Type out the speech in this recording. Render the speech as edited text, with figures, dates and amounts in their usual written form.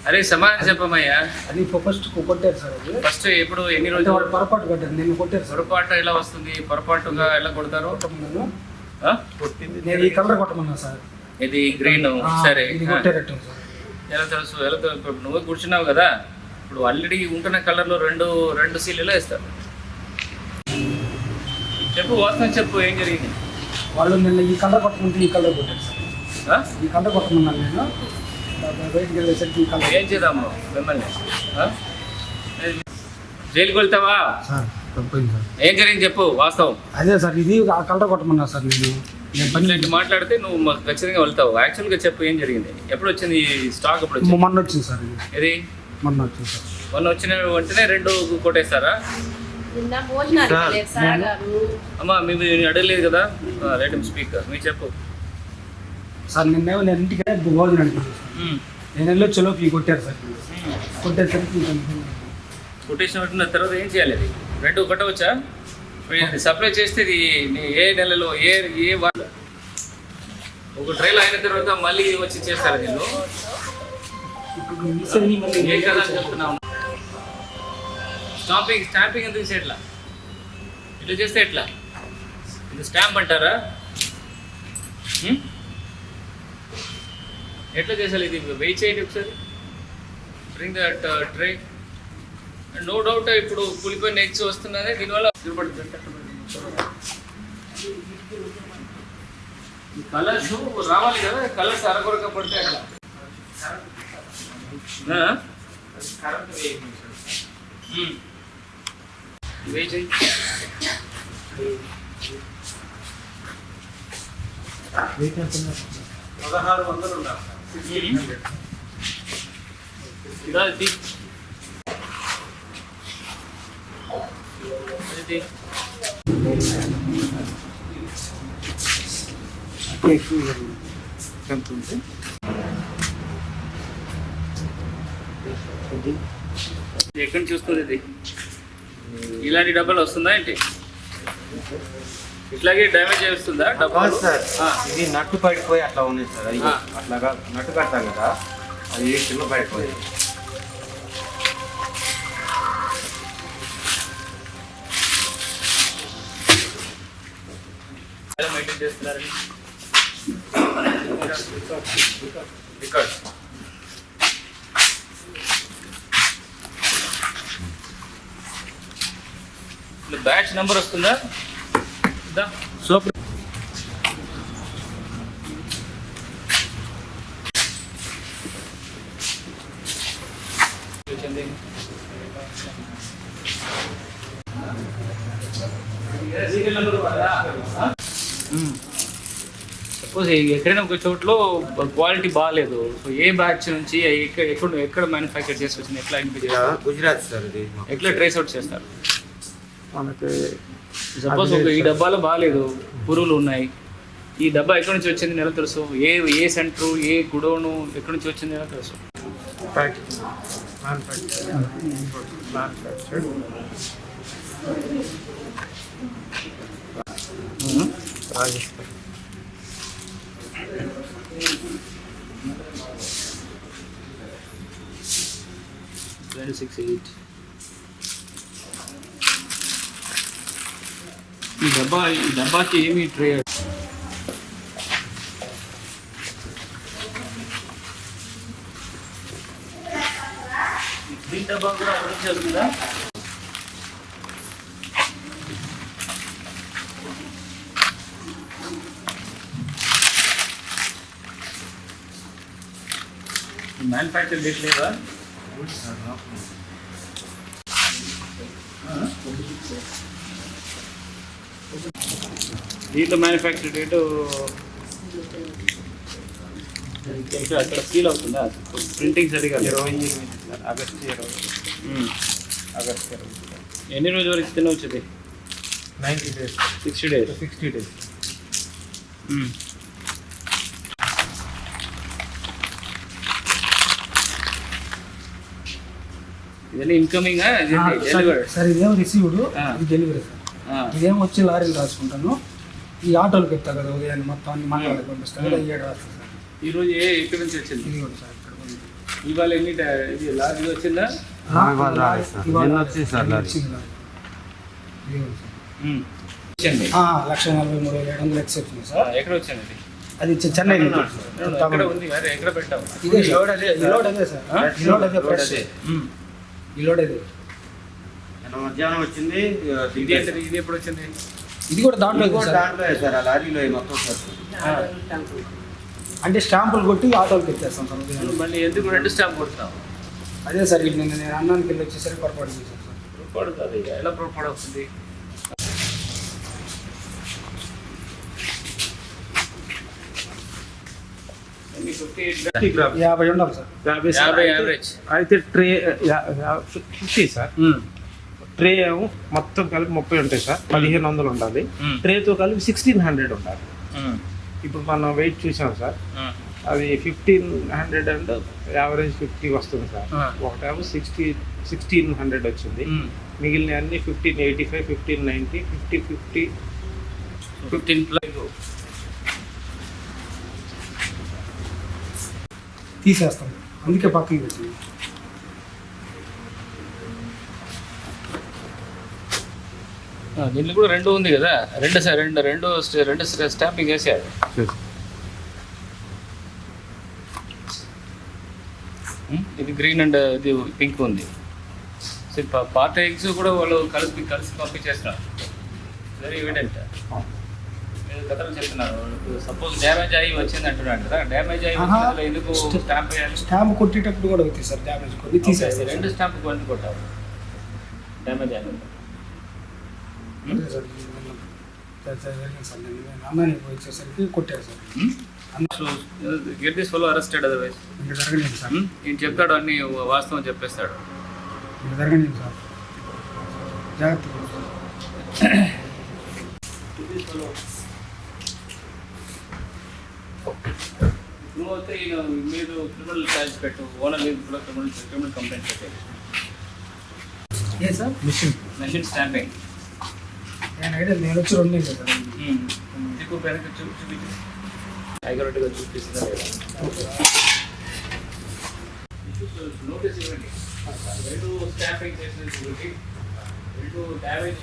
అరే సమాధానం చెప్పమయ్యా. అది ఫస్ట్ కొట్టారు సార్. అది ఫస్ట్ ఎప్పుడు ఎన్ని రోజులు వాళ్ళు పొరపాటు కొట్టారు, నేను కొట్టారు సార్. పొరపాటు ఎలా వస్తుంది? పొరపాటుగా ఎలా కొడతారు? నేను ఈ కలర్ కొట్టమన్నా సార్. ఇది గ్రీన్. సరే ఇది కొట్టారట సార్. ఎలా తెలుసు? ఎలా తెలుసు? ఇప్పుడు నువ్వు కూర్చున్నావు కదా, ఇప్పుడు ఆల్రెడీ ఉంటున్న కలర్లో రెండు సీలు వేస్తారు. చెప్పు, వాస్తవం చెప్పు, ఏం జరిగింది? వాళ్ళు నిన్న ఈ కలర్ కొట్టమంటే ఈ కలర్ కొట్టారు సార్. ఈ కలర్ కొట్టమన్నాను నేను, బయటికి వెళ్ళేసరికి ఈ కలర్. ఏం చేద్దాము మిమ్మల్ని? జైలుకి వెళ్తావా? సార్ తప్పైంది సార్. ఏం జరిగింది చెప్పు, వాస్తవం. అదే సార్, ఇది ఆ కలర్ కొట్టమన్నా సార్. నేను పని మాట్లాడితే నువ్వు ఖచ్చితంగా వెళ్తావు. యాక్చువల్గా చెప్పు, ఏం జరిగింది? ఎప్పుడు వచ్చింది ఈ స్టాక్? ఎప్పుడు వచ్చింది? మొన్న వచ్చింది సార్. ఇది మొన్న వచ్చింది సార్. మొన్న వచ్చిన వెంటనే రెండు కొట్టేస్తారా? అమ్మా మేము అడగలేదు కదా. రైట్ స్పీకర్, మీరు చెప్పు సార్. నేను ఇంటికి భోజనానికి నేను వెళ్ళి చలోపి కొట్టారు సార్. కొట్టేసరికి కొటేషన్ పెట్టిన తర్వాత ఏం చేయాలి? అది రెండు కొట్టవచ్చా? సప్లై చేస్తే ఇది ఏ నెలలో ఏ ఒక ట్రైల్ అయిన తర్వాత మళ్ళీ వచ్చి చేస్తారు. దీనిలో ఏ కదా చెప్తున్నావు. స్టాంపింగ్ ఎందుకు ఎట్లా ఇట్లా చేస్తే ఎట్లా? ఇది స్టాంప్ అంటారా? ఎట్లా చేసాలి? ఇది వెయిట్ చేయండి ఒకసారి. Bring that tray. No doubt ఇప్పుడు కూలిపోయిన ఎగ్స్ వస్తున్నాయి, దీనివల్ల కలర్స్ రావాలి కదా. కలర్స్ అరకొరక పడితే అట్లా వెయిట్ చేయి. వెయిట్ ఎంత? 1600 ఉండాలి. ఎక్కడి నుంచి వస్తుంది ఇది? ఇలాంటి డబ్బాలు వస్తుందా ఏంటి? ఇట్లాగే డ్యామేజ్ చేస్తుందా డబ్బా? సార్ ఇది నట్టు పడిపోయి అట్లా ఉంది సార్. అది అట్లాగా నట్టు కడతాం కదా, అది కింద పడిపోయి. ఎలా మెయింటైన్ చేస్తున్నారండి? రికార్డ్ బ్యాచ్ నెంబర్ వస్తుందా? సోప్ సపోజ్ ఎక్కడైనా ఒక చోట్లో క్వాలిటీ బాగాలేదు, సో ఏ బ్యాచ్ నుంచి ఎక్కడ మ్యానుఫ్యాక్చర్ చేసి వచ్చింది? ఎట్లా గుజరాత్ సార్. ఇది ఎట్లా ట్రేస్ అవుట్ చేస్తారు? మనకి సపోజ్ ఈ డబ్బాలో బాగాలేదు, పురుగులు ఉన్నాయి, ఈ డబ్బా ఎక్కడి నుంచి వచ్చింది ఎలా తెలుసు? ఏ సెంటర్, ఏ గుడౌను ఎక్కడి నుంచి వచ్చింది ఎలా తెలుసు? రాజస్థాన్ 26.8. ఈ డబ్బాకి ఏమి ట్రే? ఈ డబ్బా కూడా అప్డేట్ చేస్తుందా? మ్యానుఫ్యాక్చర్ డేట్ లేదా? దీంట్లో మ్యానుఫ్యాక్చర్ డేటు అక్కడ ఫీల్ అవుతుందా? ప్రింటింగ్ సరిగా 28 ఆగస్టు 20. ఎన్ని రోజుల వరకు తినవచ్చుది? 90 days. 60 days. 60 days. ఇదన్నీ ఇన్కమింగ్ సార్. ఇదేమో రిసీవ్డ్, ఇది డెలివరీ సార్. ఇదేమో వచ్చి లారీలు రాసుకుంటాను, ఈ ఆటోలు పెడతా కదా ఉదయాన్ని మొత్తం అన్ని మండలాలకు పంపిస్తాను కదా, 7 రాస్తాను సార్. ఈరోజు ఎక్కడి నుంచి వచ్చింది? ఇది కూడా సార్ ఇక్కడ ఇవాళ ఎన్ని ఇది లారీ వచ్చిందా? ఇవాళ రాలేదు సార్. నిన్న వచ్చింది సార్ లారీ. వచ్చింది. 1,43,700 ఎక్స్ వచ్చింది సార్. ఎక్కడ వచ్చింది అది? అది చెన్నై ఎక్కడ ఉంది మరి ఎక్కడ పెట్టాము? ఇదే ఈ లోడ్ అదే సార్. ఈ లోడ్ అదే ఫ్రెష్. ఈ లోడ్ అదే. నిన్న మధ్యాహ్నం వచ్చింది. ఇది ఏంటది? ఇది ఎప్పుడు వచ్చింది? ఇది కూడా దాంట్లో ఇది కూడా దాంట్లో సార్. ఆ లారీలో మొత్తం సార్. అంటే స్టాంపులు కొట్టి ఆటోకి ఎత్తేస్తాం సార్. మళ్ళీ ఎందుకు 2 స్టాంప్ కొడుతున్నాం? అదే సార్ ఇది నేను అన్నానికి వెళ్ళి వచ్చేసరికి పొరపాటు చేశాను సార్. పొరపాటు కాదు, ఎలా పొరపాటు వస్తుంది? ఎన్ని 58 50 ఉండాలి సార్. 50 యావరేజ్. అయితే ట్రే 50 సార్. ట్రే ఏమో మొత్తం కలిపి 30 ఉంటాయి సార్. 1500 ఉండాలి. ట్రేతో కలిపి 1600 ఉండాలి. ఇప్పుడు మనం వెయిట్ చూసాం సార్. అది 1500 అండ్ యావరేజ్ 50 వస్తుంది సార్. ఒకటేమో 1600 వచ్చింది. మిగిలిన అన్ని 1585, 1590, 50 15 ప్లస్ తీసేస్తాం, అందుకే పక్కకి వచ్చింది. దీంట్లో కూడా 2 ఉంది కదా, రెండు స్టాంపింగ్ వేసారు. ఇది గ్రీన్ అండ్ ఇది పింక్ ఉంది. సో పాత ఎగ్స్ కూడా వాళ్ళు కలిసి పంపించేస్తున్నారు. Very evident. కథలు చెప్తున్నారు. సపోజ్ డ్యామేజ్ అయ్యి వచ్చింది అంటున్నాడు కదా, డ్యామేజ్ అయ్యి వచ్చింది ఎందుకు స్టాంప్ వేయాలి? స్టాంప్ కొట్టేటప్పుడు కూడా అవుతుంది సార్ డ్యామేజ్, కొన్ని తీసేస్తారు. 2 స్టాంప్ కొని కొట్టారు డ్యామేజ్ అయ్యింది. అన్నానికి వచ్చేసరికి కొట్టారు sir. Get this fellow arrested, otherwise ఇంకా జరగలేదు సార్. ఈయన చెప్తాడు, అన్ని వాస్తవం చెప్పేస్తాడు. ఇంకా జరగలేదు సార్, జాగ్రత్త. నువ్వు అయితే ఈయన మీరు క్రిమినల్ ఛార్జ్ పెట్టు, ఓనర్ మీద కూడా క్రిమినల్ కంప్లైంట్ పెట్టారు. ఏ సార్ మెషిన్ స్టాంపింగ్ నేను వచ్చి 2 నెలలు సార్. ఎక్కువ వెనక్కి చూపించు, హైగరెడ్గా చూపిస్తున్నారు కదా. నోటీస్ ఇవ్వండి. 2 స్టాంపింగ్ చేసినటువంటి 2 డ్యామేజ్